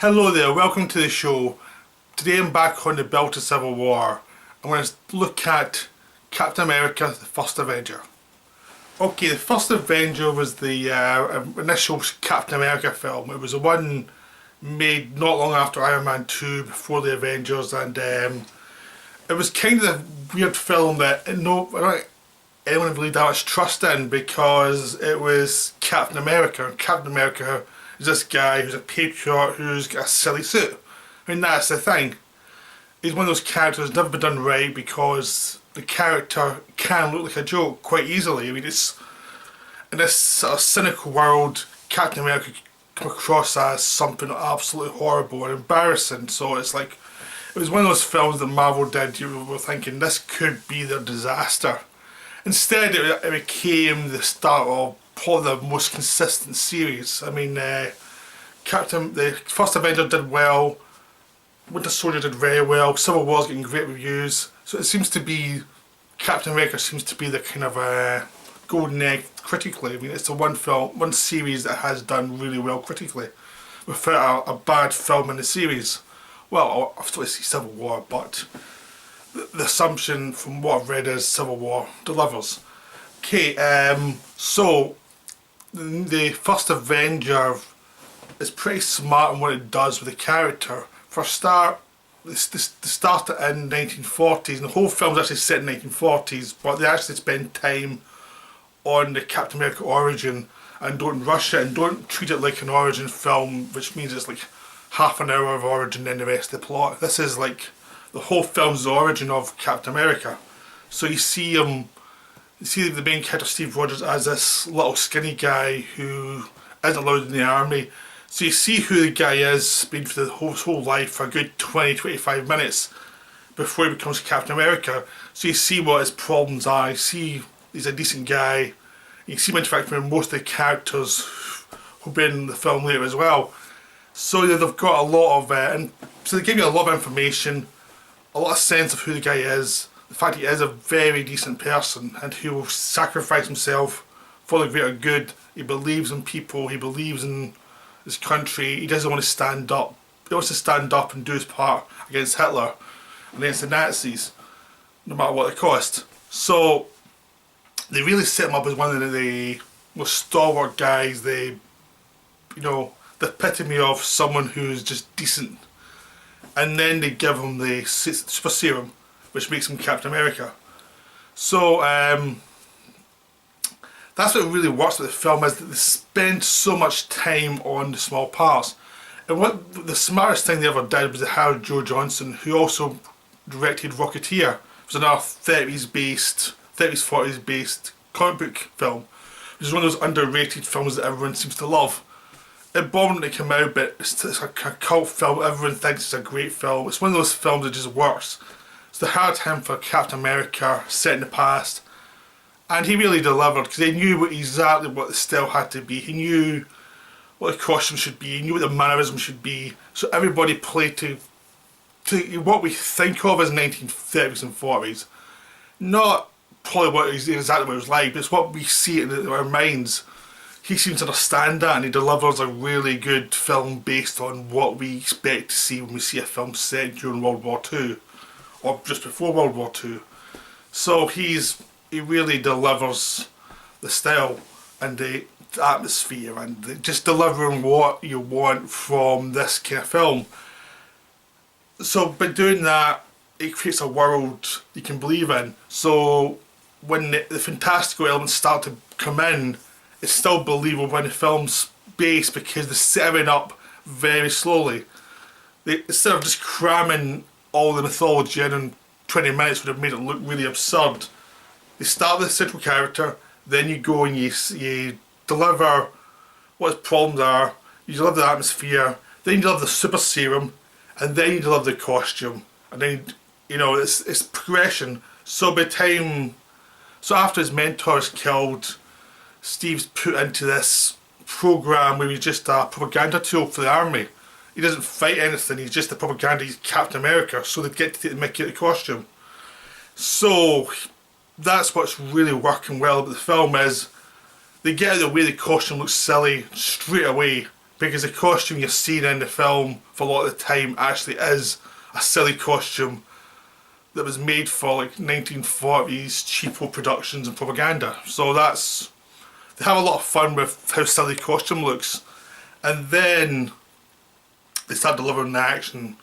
Hello there, welcome to the show. Today I'm back on the Build to Civil War. I'm going to look at Captain America, the First Avenger. Okay, the First Avenger was the initial Captain America film. It was the one made not long after Iron Man 2, before the Avengers, and it was kind of a weird film that I don't anyone really that much trust in, because it was Captain America, and Captain America is this guy who's a patriot who's got a silly suit. I mean, that's the thing. He's one of those characters that's never been done right, because the character can look like a joke quite easily. I mean, it's in this sort of cynical world, Captain America come across as something absolutely horrible and embarrassing. So it's like, it was one of those films that Marvel did, you were thinking this could be their disaster. Instead it became the start of probably the most consistent series. I mean, the First Avenger did well, Winter Soldier did very well, Civil War's getting great reviews, so it seems to be, Captain America seems to be the kind of golden egg critically. I mean, it's the one series that has done really well critically, without a bad film in the series. Well, I've still see Civil War, but the assumption from what I've read is Civil War delivers. Okay, so the First Avenger is pretty smart in what it does with the character. For a start, they started in 1940s, and the whole film's actually set in 1940s, but they actually spend time on the Captain America origin and don't rush it and don't treat it like an origin film, which means it's like half an hour of origin and the rest of the plot. This is like the whole film's the origin of Captain America. So you see the main character Steve Rogers as this little skinny guy who isn't allowed in the army. So you see who the guy is, been for his whole life for a good 20-25 minutes before he becomes Captain America. So you see what his problems are, you see he's a decent guy, you see him interacting with most of the characters who've been in the film later as well. So they've got a lot of, and so they give you a lot of information, a lot of sense of who the guy is, the fact he is a very decent person and who will sacrifice himself for the greater good. He believes in people, he believes in his country, he doesn't want to stand up. He wants to stand up and do his part against Hitler and against the Nazis, no matter what it cost. So they really set him up as one of the most stalwart guys, the epitome of someone who's just decent. And then they give him the super serum, which makes him Captain America. So that's what really works with the film, is that they spend so much time on the small parts. And what the smartest thing they ever did was they hired Joe Johnston, who also directed Rocketeer. It was another 30s 40s based comic book film, which is one of those underrated films that everyone seems to love. It bombed when it came out, but it's a cult film. Everyone thinks it's a great film. It's one of those films that just works. So they hired him for Captain America, set in the past, and he really delivered, because they knew exactly what the style had to be. He knew what the costume should be. He knew what the mannerism should be. So everybody played to what we think of as 1930s and 40s. Not probably exactly what it was like, but it's what we see in our minds. He seems to understand that, and he delivers a really good film based on what we expect to see when we see a film set during World War II or just before World War II. So he really delivers the style and the atmosphere and just delivering what you want from this kind of film. So by doing that, it creates a world you can believe in. So when the fantastical elements start to come in, it's still believable when the film's based, because they're setting up very slowly. Instead of just cramming all the mythology in 20 minutes would have made it look really absurd. They start with the central character, then you go and you deliver what his problems are, you deliver the atmosphere, then you deliver the super serum, and then you deliver the costume, and then it's progression. So after his mentor is killed, Steve's put into this program where he's just a propaganda tool for the army. He doesn't fight anything, he's just a propaganda, he's Captain America, so they get to take the mickey out of the costume. So that's what's really working well about the film, is they get out of the way the costume looks silly straight away, because the costume you're seeing in the film for a lot of the time actually is a silly costume that was made for like 1940s cheapo productions and propaganda. So they have a lot of fun with how silly the costume looks. And then they start delivering the action,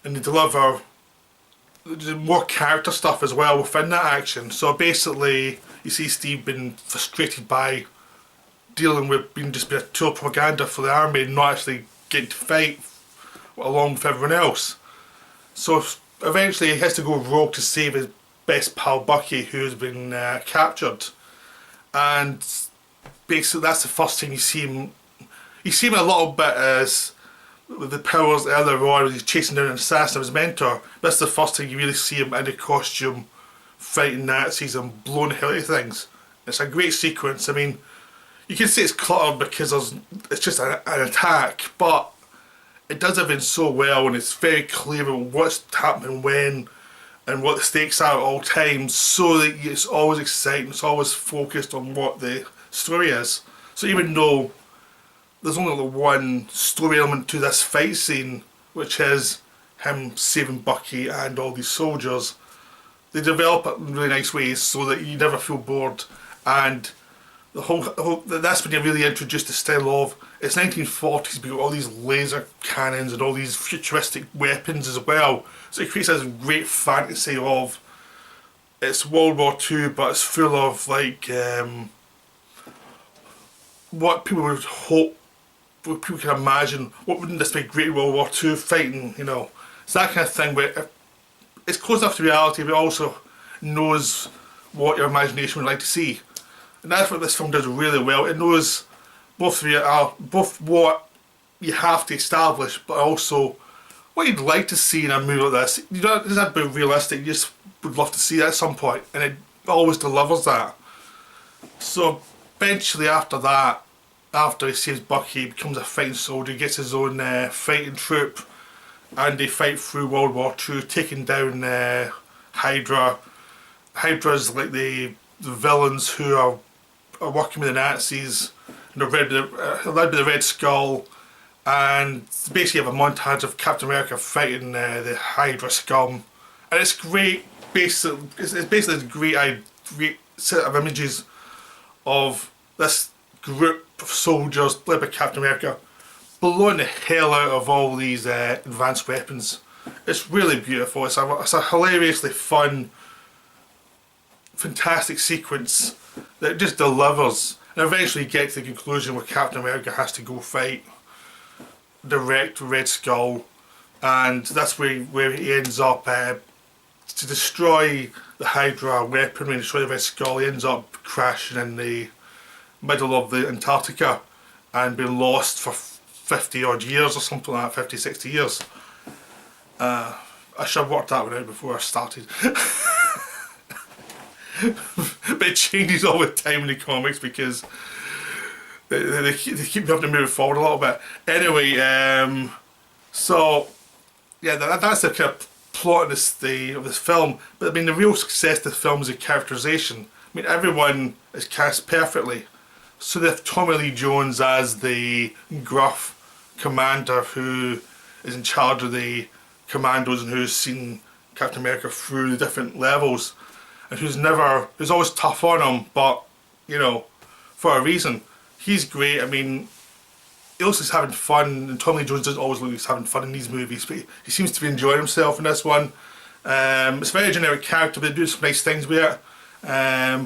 and they deliver more character stuff as well within that action. So basically, you see Steve being frustrated by dealing with being a tool of propaganda for the army and not actually getting to fight along with everyone else. So eventually he has to go rogue to save his best pal Bucky, who's been captured. And basically that's the first thing you see him. You see him a little bit as with the powers earlier on when he's chasing down an assassin of his mentor. That's the first thing you really see him in the costume fighting Nazis and blowing the hell out of things. It's a great sequence. I mean, you can say it's cluttered because it's just an attack, but it does everything so well, and it's very clear what's happening when and what the stakes are at all times, so that it's always exciting, it's always focused on what the story is. So even though there's only one story element to this fight scene, which is him saving Bucky and all these soldiers, they develop it in really nice ways so that you never feel bored. And that's when you're really introduced to the style of, it's 1940s, but you've got all these laser cannons and all these futuristic weapons as well. So it creates this great fantasy of, it's World War II, but it's full of like what people would hope, what people can imagine. What wouldn't this be great World War II fighting? You know, it's that kind of thing where it's close enough to reality, but also knows what your imagination would like to see. And that's what this film does really well. It knows both what you have to establish, but also what you'd like to see in a movie like this. You don't, it doesn't have to be realistic, you just would love to see that at some point, and it always delivers that. So eventually after that, after he saves Bucky, he becomes a fighting soldier, he gets his own fighting troop, and they fight through World War II, taking down Hydra. Hydra's like the villains who are working with the Nazis, and they're led by the Red Skull, and basically have a montage of Captain America fighting the Hydra scum, and it's great. It's basically a great set of images of this group of soldiers led by Captain America blowing the hell out of all these advanced weapons. It's really beautiful. It's a hilariously fun, fantastic sequence that just delivers, and eventually you get to the conclusion where Captain America has to go fight direct Red Skull, and that's where he ends up to destroy the Hydra weapon. When he destroys the Red Skull, he ends up crashing in the middle of the Antarctica and being lost for 50 odd years or something like that, 50, 60 years. I should have worked that one out before I started. But it changes all the time in the comics because they keep having to move forward a little bit. Anyway, so yeah, that's the kind of plot of this film. But I mean, the real success of the film is the characterization. I mean, everyone is cast perfectly. So they have Tommy Lee Jones as the gruff commander who is in charge of the commandos and who's seen Captain America through the different levels, and who's always tough on him, but you know, for a reason. He's great. I mean, he looks like he's having fun, and Tommy Lee Jones doesn't always look like he's having fun in these movies, but he seems to be enjoying himself in this one. It's a very generic character, but they do some nice things with it.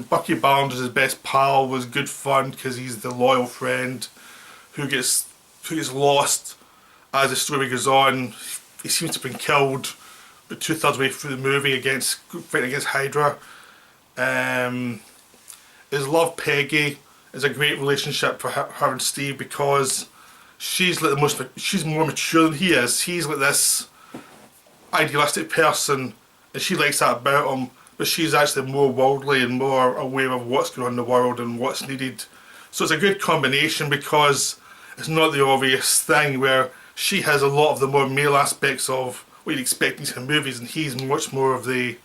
Bucky Barnes as his best pal was good fun because he's the loyal friend who gets lost as the story goes on. He seems to have been killed about 2/3 way through the movie fighting against Hydra. His love Peggy is a great relationship for her and Steve because she's like she's more mature than he is. He's like this idealistic person, and she likes that about him, but she's actually more worldly and more aware of what's going on in the world and what's needed. So it's a good combination because it's not the obvious thing where she has a lot of the more male aspects of what you'd expect in these kind of movies, and he's much more of the,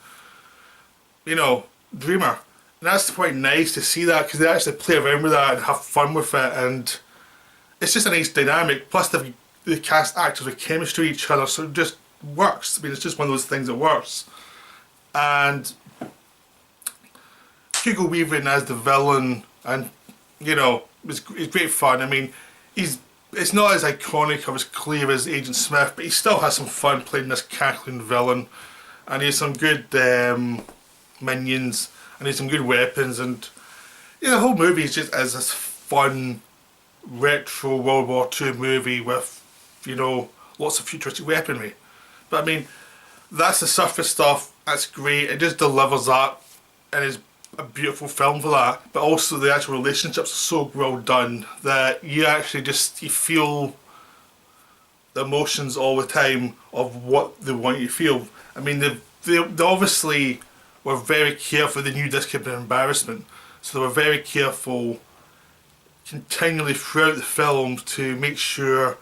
you know, dreamer. And that's quite nice to see that because they actually play around with that and have fun with it, and it's just a nice dynamic. Plus the cast actors with chemistry with each other, so it just works. I mean, it's just one of those things that works. And Hugo Weaving as the villain, and you know, it's great fun. I mean, it's not as iconic or as clear as Agent Smith, but he still has some fun playing this cackling villain, and he has some good minions, and he has some good weapons, and yeah, the whole movie is just as this fun retro World War II movie with, you know, lots of futuristic weaponry. But I mean, that's the surface stuff. That's great. It just delivers that, and it's a beautiful film for that. But also the actual relationships are so well done that you actually you feel the emotions all the time of what they want you to feel. I mean, they obviously were very careful. They knew this could be an embarrassment, so they were very careful continually throughout the film to make sure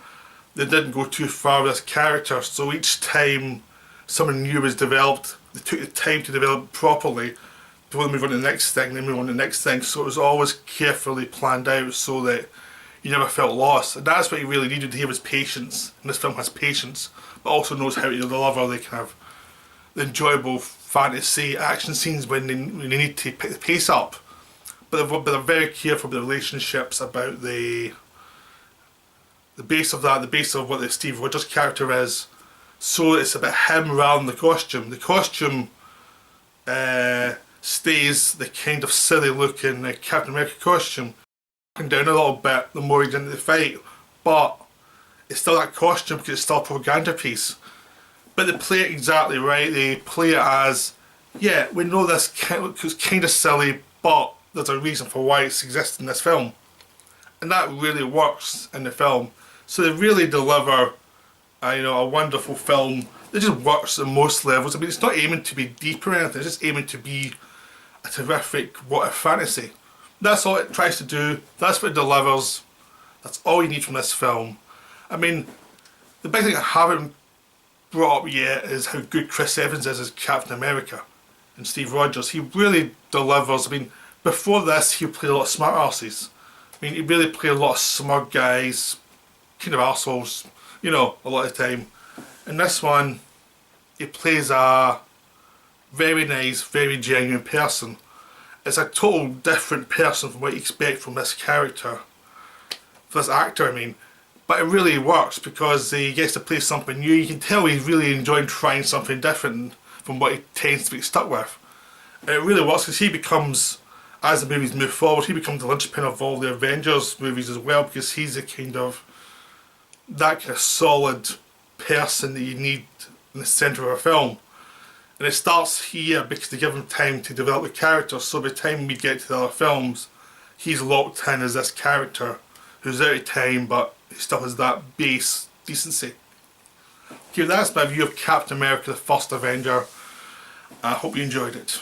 they didn't go too far with this character. So each time someone new was developed, they took the time to develop it properly before they move on to the next thing, then move on to the next thing. So it was always carefully planned out so that you never felt lost. And that's what you really needed here, was patience. And this film has patience, but also knows how to deliver the kind of the enjoyable fantasy action scenes when they need to pick the pace up. But they're very careful with the relationships, about the base of that, the base of what the Steve Rogers character is. So it's about him rather than the costume. The costume stays the kind of silly looking Captain America costume, down a little bit the more he's into the fight, but it's still that costume because it's still a propaganda piece. But they play it exactly right. They play it as, yeah, we know this is kind of silly, but there's a reason for why it exists in this film, and that really works in the film. So they really deliver a wonderful film that just works at most levels. I mean, it's not aiming to be deep or anything, it's just aiming to be a terrific what-if fantasy. That's all it tries to do, that's what it delivers, that's all you need from this film. I mean, the big thing I haven't brought up yet is how good Chris Evans is as Captain America and Steve Rogers. He really delivers. I mean, before this he played a lot of smart arses. I mean, he really played a lot of smug guys, kind of arseholes, you know, a lot of the time. In this one, he plays a very nice, very genuine person. It's a total different person from what you expect from this character, for this actor, I mean. But it really works because he gets to play something new. You can tell he's really enjoying trying something different from what he tends to be stuck with. And it really works because he becomes, as the movies move forward, he becomes the linchpin of all the Avengers movies as well, because he's that kind of solid person that you need in the centre of a film. And it starts here because they give him time to develop the character, so by the time we get to the other films, he's locked in as this character who's out of time, but he still has that base decency. Okay, that's my view of Captain America, the First Avenger. I hope you enjoyed it.